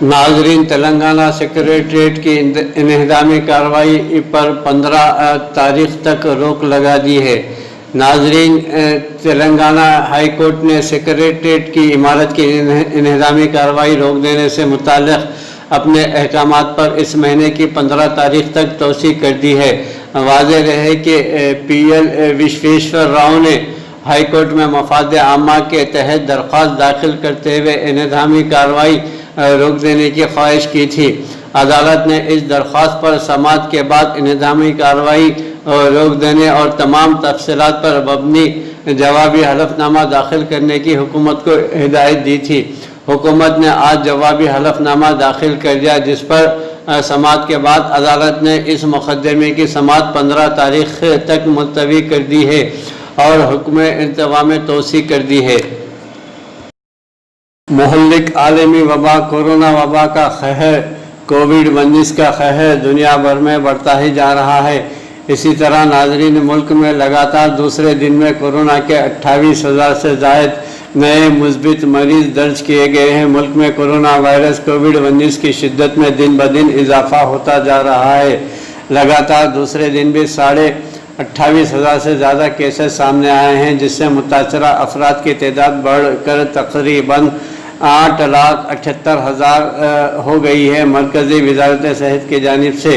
नाजरीन, तेलंगाना सेक्रेटरीट की इन्हदामी कार्रवाई पर 15 तारीख तक रोक लगा दी है। नाजरीन, तेलंगाना हाई कोर्ट ने सेक्रेटरीट की इमारत की इन्हदामी कार्रवाई रोक देने से मुताल्लिक़ अपने अहकामात पर इस महीने की 15 तारीख तक तोसी कर दी है। वाज़ेह रहे कि PL विश्वेश्वर राव ने हाई कोर्ट में मफाद आमा के तहत दरख्वास्त दाखिल करते हुए इन्हदामी कार्रवाई रोक देने की ख्वाहिश की थी। अदालत ने इस दरख्वास्त पर समाअत के बाद इन्हदामी कार्रवाई रोक देने और तमाम तफसीलात पर मबनी जवाबी हलफनामा दाखिल करने की हुकूमत को हिदायत दी थी। हुकूमत ने आज जवाबी हलफनामा दाखिल कर दिया, जिस पर समाअत के बाद अदालत ने इस मुकदमे की समाअत 15 तारीख तक मुलतवी कर दी है और हुक्म इंतवा में तोसी कर दी है। मुहल्लिक आलमी वबा कोरोना वबा का कहर, कोविड-19 का कहर दुनिया भर में बढ़ता ही जा रहा है। इसी तरह नाजरीन, मुल्क में लगातार दूसरे दिन में कोरोना के 28,000 से ज़ायद नए मुस्बित मरीज़ दर्ज किए गए हैं। मुल्क में कोरोना वायरस कोविड-19 की शिद्दत में दिन ब दिन इजाफा होता जा रहा है। लगातार दूसरे दिन भी 28,500 से ज़्यादा केसेस सामने आए हैं, जिससे मुतासरा अफराद की तादाद बढ़कर तकरीबन 8,78,000 हो गई है। मरकज़ी वज़ारत सेहत की जानिब से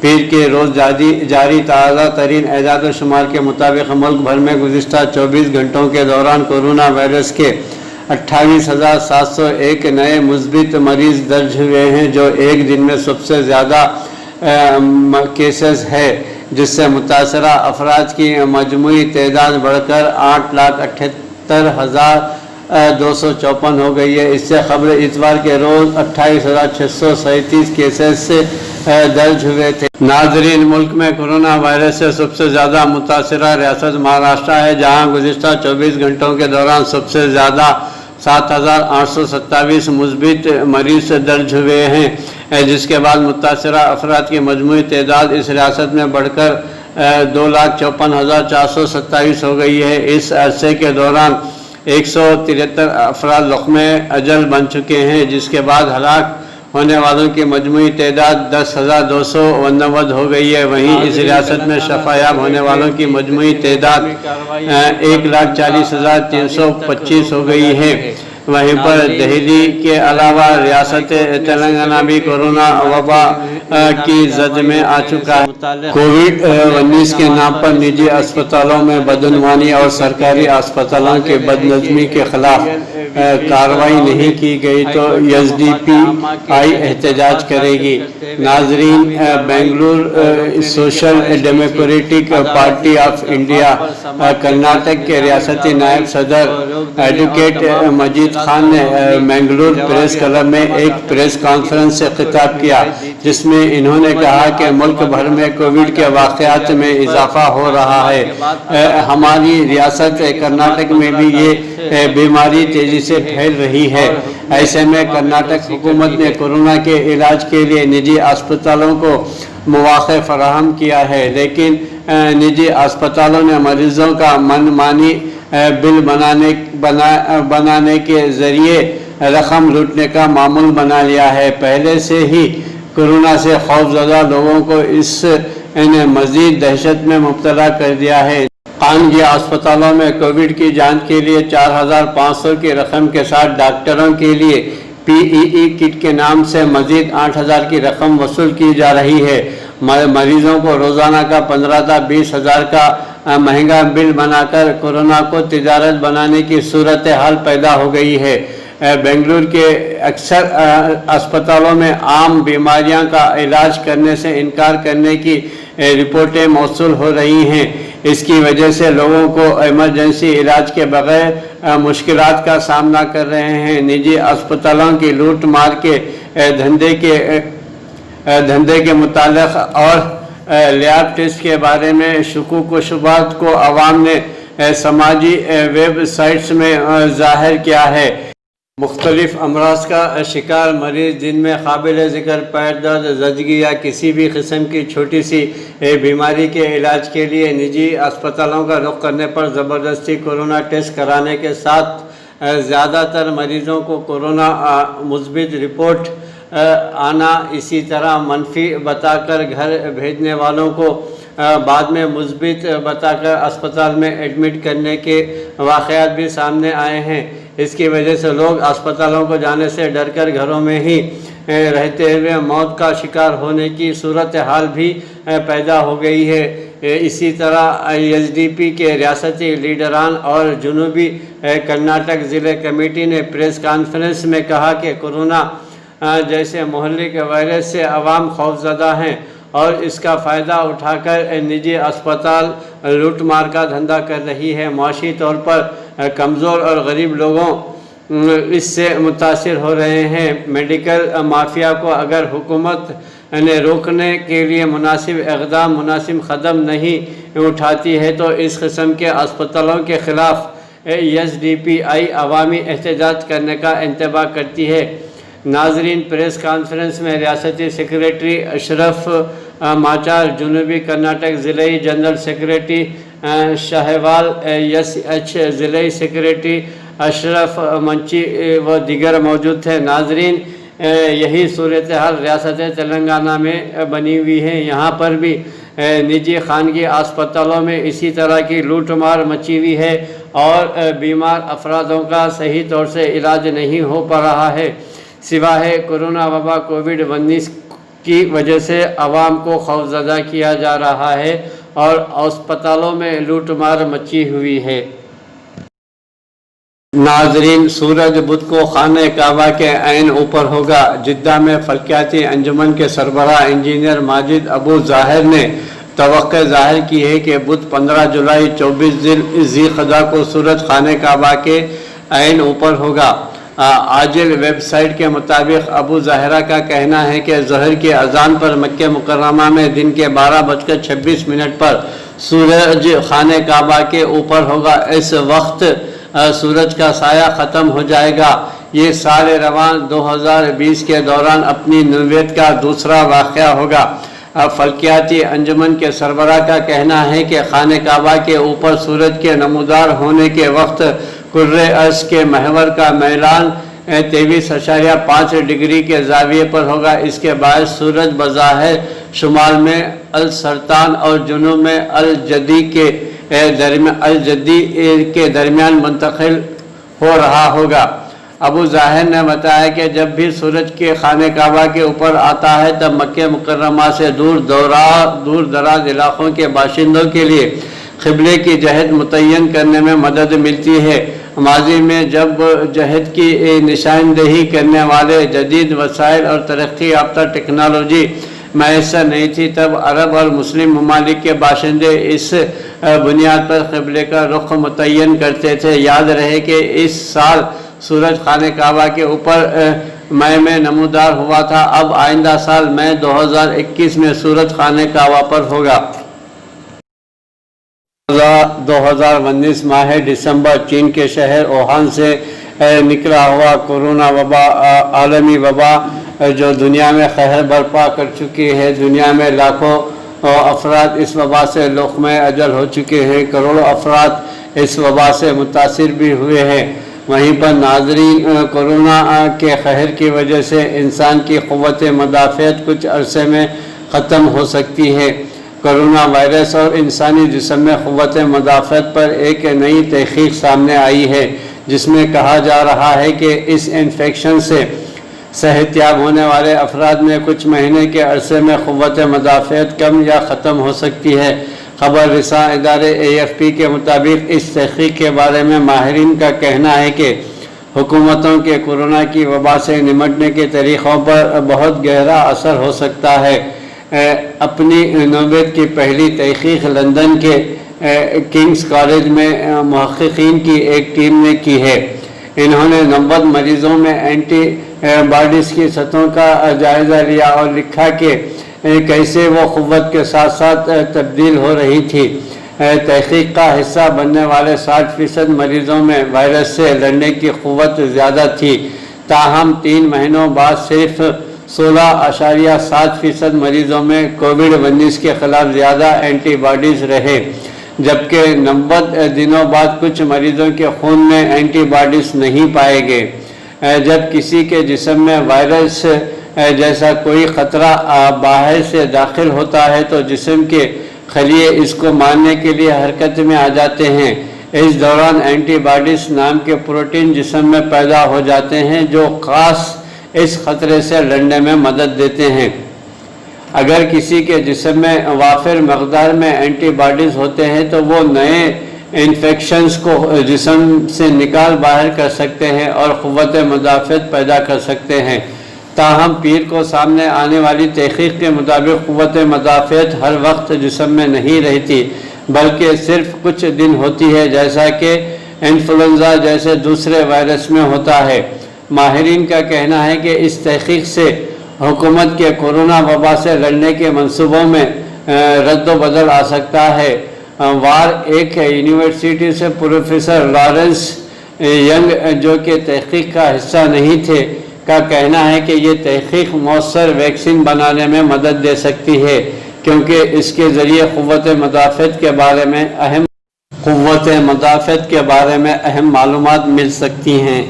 पीर के रोज़ जारी ताज़ा तरीन एजाद शुमार के मुताबिक मुल्क भर में गुज़िश्ता 24 घंटों के दौरान कोरोना वायरस के 28,701 नए मुस्बित मरीज़ दर्ज हुए हैं, जो एक दिन में सबसे ज़्यादा केसेस है, जिससे मुतासरा अफराद की मजमूई तादाद बढ़कर 8,78,254 हो गई है। इससे खबर इतवार के रोज़ 28,637 केसेस दर्ज हुए थे। नाजरीन, मुल्क में कोरोना वायरस से सबसे ज़्यादा मुतासरा रियासत महाराष्ट्र है, जहाँ गुज़िश्ता 24 घंटों के दौरान सबसे ज़्यादा 7,827 मुस्बित मरीज़ दर्ज हुए हैं, जिसके बाद मुतासरा अफराद की मजमूई तादाद इस रियासत में बढ़कर 2,54,427 हो गई है। इस अरसे के दौरान 173 अफराद लुक़्मे अजल बन चुके हैं, जिसके बाद हलाक होने वालों की मजमूई तादाद 10,289 हो गई है। वहीं इस रियासत में शफायाब होने वालों की मजमूई तादाद 1,40,325 हो गई है। वहीं पर दिल्ली के अलावा रियासत तेलंगाना भी कोरोना वबा की जद में आ चुका है। कोविड-19 के नाम पर निजी अस्पतालों में बदनवानी और सरकारी अस्पतालों के बदनज़मी के खिलाफ कार्रवाई नहीं की गई तो SDP एहतजाज करेगी। नाजरीन, Bengaluru social democratic party of India Karnataka के रियासती नायब सदर एडवोकेट मजीद खान ने बेंगलुरु प्रेस क्लब में एक प्रेस कॉन्फ्रेंस से खिताब किया, जिसमें इन्होंने कहा कि मुल्क भर में कोविड के वाक़यात में इजाफा हो रहा है। हमारी रियासत कर्नाटक में भी ये बीमारी तेज़ी से फैल रही है। ऐसे में कर्नाटक हुकूमत ने कोरोना के इलाज के लिए निजी अस्पतालों को मौक़े फराहम किया है, लेकिन निजी अस्पतालों ने मरीज़ों का मनमानी बिल बनाने के ज़रिए रकम लूटने का मामूल बना लिया है। पहले से ही कोरोना से खौफज़दा लोगों को इन्हें मज़ीद दहशत में मुब्तला कर दिया है। खानगी अस्पतालों में कोविड की जांच के लिए 4,500 की रकम के साथ डॉक्टरों के लिए PEE किट के नाम से मज़ीद 8,000 की रकम वसूल की जा रही है। मरीजों को रोज़ाना का 15 था 20,000 का महंगा बिल बनाकर कोरोना को तिजारत बनाने की सूरत हाल पैदा हो गई है। बेंगलुरु के अक्सर अस्पतालों में आम बीमारियों का इलाज करने से इनकार करने की रिपोर्टें मौसूल हो रही हैं। इसकी वजह से लोगों को इमरजेंसी इलाज के बगैर मुश्किलात का सामना कर रहे हैं। निजी अस्पतालों की लूट मार के धंधे के मुताल्लिक़ और लैब टेस्ट के बारे में शुकूक व शुबहात को अवाम ने समाजी वेबसाइट्स में ज़ाहिर किया है। मुख्तलिफ अमराज का शिकार मरीज़ जिनमें काबिल ज़िक्र पैर दर्द, ज़दगी या किसी भी किस्म की छोटी सी बीमारी के इलाज के लिए निजी अस्पतालों का रुख करने पर ज़बरदस्ती कोरोना टेस्ट कराने के साथ ज़्यादातर मरीज़ों को कोरोना मुस्बित रिपोर्ट आना, इसी तरह मनफी बताकर घर भेजने वालों को बाद में मुस्बित बताकर अस्पताल में एडमिट करने के वाक़यात भी सामने आए हैं। इसकी वजह से लोग अस्पतालों को जाने से डरकर घरों में ही रहते हुए मौत का शिकार होने की सूरत हाल भी पैदा हो गई है। इसी तरह एसडीपी के रियासती लीडरान और जनूबी कर्नाटक ज़िले कमेटी ने प्रेस कॉन्फ्रेंस में कहा कि कोरोना जैसे मोहल्लिक वायरस से अवाम खौफजदा हैं और इसका फ़ायदा उठाकर निजी अस्पताल लूट मार का धंधा कर रही है। माशी तौर पर कमज़ोर और गरीब लोगों इससे मुतासिर हो रहे हैं। मेडिकल माफिया को अगर हुकूमत ने रोकने के लिए मुनासिब इक़दाम, मुनासिब कदम नहीं उठाती है तो इस किस्म के अस्पतालों के ख़िलाफ़ एसडीपीआई अवामी एहतजाज करने का इंतबा करती है। नाजरीन, प्रेस कॉन्फ्रेंस में रियासती सेक्रेटरी अशरफ माचार, जनूबी कर्नाटक ज़िले जनरल सेक्रेटरी शाहवाल, एसएच ज़िले सेक्रेटरी अशरफ मंची व दीगर मौजूद थे। नाजरीन, यही सूरत हाल रियासत तेलंगाना में बनी हुई है। यहाँ पर भी निजी खानगी अस्पतालों में इसी तरह की लूट मार मची हुई है और बीमार अफरादों का सही तौर से इलाज नहीं हो पा रहा है। सिवाय कोरोना वबा कोविड-19 की वजह से आवाम को खौफजदा किया जा रहा है और अस्पतालों में लूट मार मची हुई है। नाजरीन, सूरज बुध को खाने काबा के ऐन ऊपर होगा। जिद्दा में फल्कियाती अंजुमन के सरबराह इंजीनियर माजिद अबू ज़ाहिर ने तवक्को ज़ाहिर की है कि बुध 15 जुलाई 24 ज़िलक़दा को सूरज खाने काबा के ऐन ऊपर होगा। आजिल वेबसाइट के मुताबिक अबू ज़ाहिरा का कहना है कि ज़हर की अज़ान पर मक्के मुकर्रमा में दिन के 12:26 पर सूरज खाने काबा के ऊपर होगा। इस वक्त सूरज का साया ख़त्म हो जाएगा। ये साल रवान 2020 के दौरान अपनी नौबत का दूसरा वाक़या होगा। फल्कियाती अंजुमन के सरबराह का कहना है कि खाने काबा के ऊपर सूरज के नमूदार होने के वक्त कुर्रे अर्श के महवर का मैलान 23.5 डिग्री के जाविये पर होगा। इसके बाद सूरज बज़ाहिर शुमाल में अल सरतान और जुनूब में अल जदी के दरमियान मुंतकिल हो रहा होगा। अबू ज़ाहिर ने बताया कि जब भी सूरज के खाने काबा के ऊपर आता है तब मक्के मुकर्रमा से दूर दराज इलाक़ों के बाशिंदों के लिए क़िबले की जहत मुतय्यन करने में मदद मिलती है। माजी में जब जहत की निशानदेही करने वाले जदीद वसाइल और तरक्की याफ्ता टेक्नोलॉजी मैसर नहीं थी तब अरब और मुस्लिम ममालिक के बाशिंदे इस बुनियाद पर क़िबले का रुख मुतय्यन करते थे। याद रहे कि इस साल सूरज खाने काबा के ऊपर मई में नमूदार हुआ था। अब आइंदा साल मई 2021 में सूरज खाने काबा पर होगा। 2019 माह दिसंबर चीन के शहर वुहान से निकला हुआ कोरोना वबा आलमी वबा जो दुनिया में कहर बर्पा कर चुकी है। दुनिया में लाखों अफराद इस वबा से लोकमे अजल हो चुके हैं। करोड़ों अफराद इस वबा से मुतासिर भी हुए हैं। वहीं पर नाज़रीन, कोरोना के कहर की वजह से इंसान की क़ुव्वत मदाफ़ियत कुछ अरसे में ख़त्म हो सकती है। कोरोना वायरस और इंसानी जिस्म में क़ुव्वत मदाफ़ियत पर एक नई तहक़ीक़ सामने आई है जिसमें कहा जा रहा है कि इस इन्फेक्शन से सेहतयाब होने वाले अफराद में कुछ महीने के अरसे में क़ुव्वत मदाफ़ियत कम या ख़त्म हो सकती है। खबर रिसां इदारे AFP के मुताबिक इस तहक़ीक़ के बारे में माहिरीन का कहना है कि हुकूमतों के कोरोना की वबा से निमटने के तरीक़ों पर बहुत गहरा असर हो सकता है। अपनी नौबत की पहली तहक़ीक़ लंदन के किंग्स कॉलेज में मुहक़्क़ीन की एक टीम ने की है। इन्होंने 90 मरीज़ों में एंटीबॉडीज़ की सतहों का जायज़ा लिया और लिखा कि कैसे वो क़ुव्वत के साथ साथ तब्दील हो रही थी। तहक़ीक़ का हिस्सा बनने वाले 60% मरीज़ों में वायरस से लड़ने की क़ुव्वत ज़्यादा थी। ताहम 3 महीनों बाद सिर्फ 16.7% मरीज़ों में कोविड-19 के ख़िलाफ़ ज़्यादा एंटीबॉडीज़ रहे, जबकि 90 दिनों बाद कुछ मरीज़ों के खून में एंटीबॉडीज़ नहीं पाए गए। जब किसी के जिस्म में वायरस جیسا کوئی خطرہ باہر سے داخل ہوتا ہے تو جسم کے خلیے اس کو مارنے کے لیے حرکت میں آ جاتے ہیں۔ اس دوران اینٹی باڈیز نام کے پروٹین جسم میں پیدا ہو جاتے ہیں جو خاص اس خطرے سے لڑنے میں مدد دیتے ہیں۔ اگر کسی کے جسم میں وافر مقدار میں اینٹی باڈیز ہوتے ہیں تو وہ نئے انفیکشنز کو جسم سے نکال باہر کر سکتے ہیں اور قوت مدافعت پیدا کر سکتے ہیں۔ تاہم پیر کو سامنے آنے والی تحقیق کے مطابق قوت مدافعت ہر وقت جسم میں نہیں رہتی بلکہ صرف کچھ دن ہوتی ہے، جیسا کہ انفلوئنزا جیسے دوسرے وائرس میں ہوتا ہے۔ ماہرین کا کہنا ہے کہ اس تحقیق سے حکومت کے کورونا وبا سے لڑنے کے منصوبوں میں رد و بدل آ سکتا ہے۔ ایک یونیورسٹی سے پروفیسر لارنس ینگ جو کہ تحقیق کا حصہ نہیں تھے کا کہنا ہے کہ یہ تحقیق مؤثر ویکسین بنانے میں مدد دے سکتی ہے کیونکہ اس کے ذریعے قوت مدافعت کے بارے میں اہم معلومات مل سکتی ہیں۔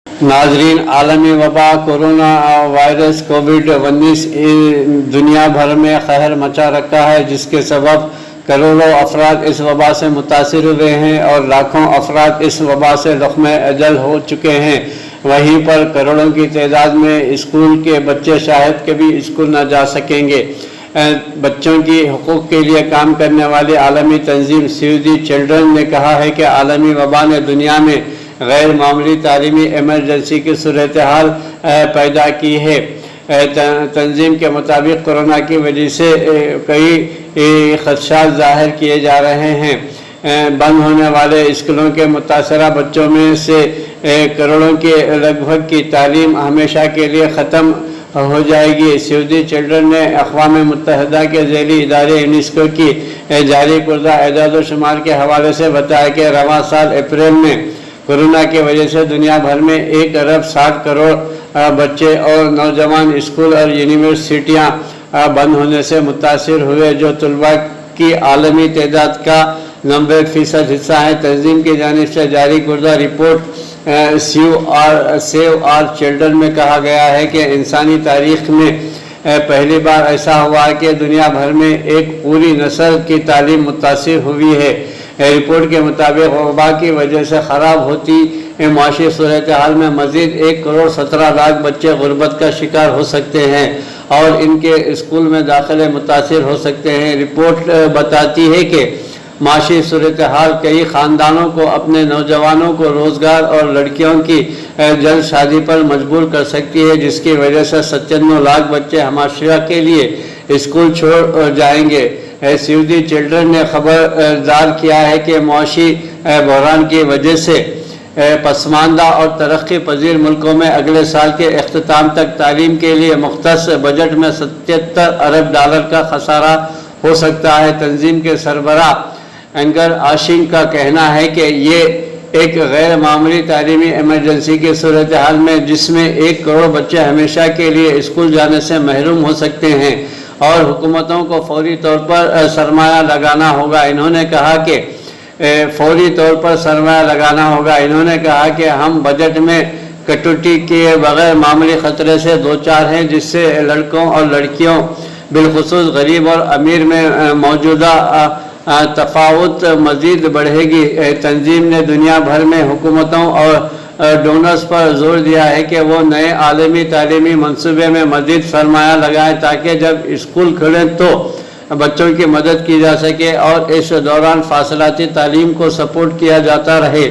ناظرین، عالمی وبا کورونا وائرس کووڈ-19 دنیا بھر میں قہر مچا رکھا ہے، جس کے سبب کروڑوں افراد اس وبا سے متاثر ہوئے ہیں اور لاکھوں افراد اس وبا سے لقمہ اجل ہو چکے ہیں۔ وہیں پر کروڑوں کی تعداد میں اسکول کے بچے شاید کبھی اسکول نہ جا سکیں گے۔ بچوں کی حقوق کے لیے کام کرنے والی عالمی تنظیم سیو دی چلڈرن نے کہا ہے کہ عالمی وبا نے دنیا میں غیر معمولی تعلیمی ایمرجنسی کی صورتحال پیدا کی ہے۔ تنظیم کے مطابق کورونا کی وجہ سے کئی خدشات ظاہر کیے جا رہے ہیں۔ بند ہونے والے اسکولوں کے متاثرہ بچوں میں سے کروڑوں کے لگ بھگ کی تعلیم ہمیشہ کے لیے ختم ہو جائے گی۔ سیو دی چلڈرن نے اقوام متحدہ کے ذیلی ادارے یونیسکو کی جاری کردہ اعداد و شمار کے حوالے سے بتایا کہ رواں سال اپریل میں کورونا کی وجہ سے دنیا بھر میں 1 ارب 60 کروڑ بچے اور نوجوان اسکول اور یونیورسٹیاں بند ہونے سے متاثر ہوئے، جو طلباء کی عالمی تعداد کا 90% حصہ ہے۔ تنظیم کی جانب سے جاری کردہ رپورٹ سیو آر چلڈرن میں کہا گیا ہے کہ انسانی تاریخ میں پہلی بار ایسا ہوا کہ دنیا بھر میں ایک پوری نسل کی تعلیم متاثر ہوئی ہے۔ رپورٹ کے مطابق وبا کی وجہ سے خراب ہوتی معاشی صورتحال میں مزید 1 کروڑ 17 لاکھ بچے غربت کا شکار ہو سکتے ہیں اور ان کے اسکول میں داخلے متاثر ہو سکتے ہیں۔ رپورٹ بتاتی ہے کہ معاشی صورتحال کئی خاندانوں کو اپنے نوجوانوں کو روزگار اور لڑکیوں کی جلد شادی پر مجبور کر سکتی ہے، جس کی وجہ سے 97 لاکھ بچے ہمیشہ کے لیے اسکول چھوڑ جائیں گے۔ سیو دی چلڈرن نے خبردار کیا ہے کہ معاشی بحران کی وجہ سے پسماندہ اور ترقی پذیر ملکوں میں اگلے سال کے اختتام تک تعلیم کے لیے مختص بجٹ میں 77 ارب ڈالر کا خسارہ ہو سکتا ہے۔ تنظیم کے سربراہ انگر آشنگ کا کہنا ہے کہ یہ ایک غیر معمولی تعلیمی ایمرجنسی کی صورتحال میں جس میں 1 کروڑ بچے ہمیشہ کے لیے اسکول جانے سے محروم ہو سکتے ہیں اور حکومتوں کو فوری طور پر سرمایہ لگانا ہوگا۔ انہوں نے کہا کہ انہوں نے کہا کہ ہم بجٹ میں کٹوتی کے بغیر معمولی خطرے سے دوچار ہیں، جس سے لڑکوں اور لڑکیوں بالخصوص غریب اور امیر میں موجودہ تفاوت مزید بڑھے گی۔ تنظیم نے دنیا بھر میں حکومتوں اور ڈونرز پر زور دیا ہے کہ وہ نئے عالمی تعلیمی منصوبے میں مزید سرمایہ لگائیں تاکہ جب اسکول کھلیں تو بچوں کی مدد کی جا سکے اور اس دوران فاصلاتی تعلیم کو سپورٹ کیا جاتا رہے۔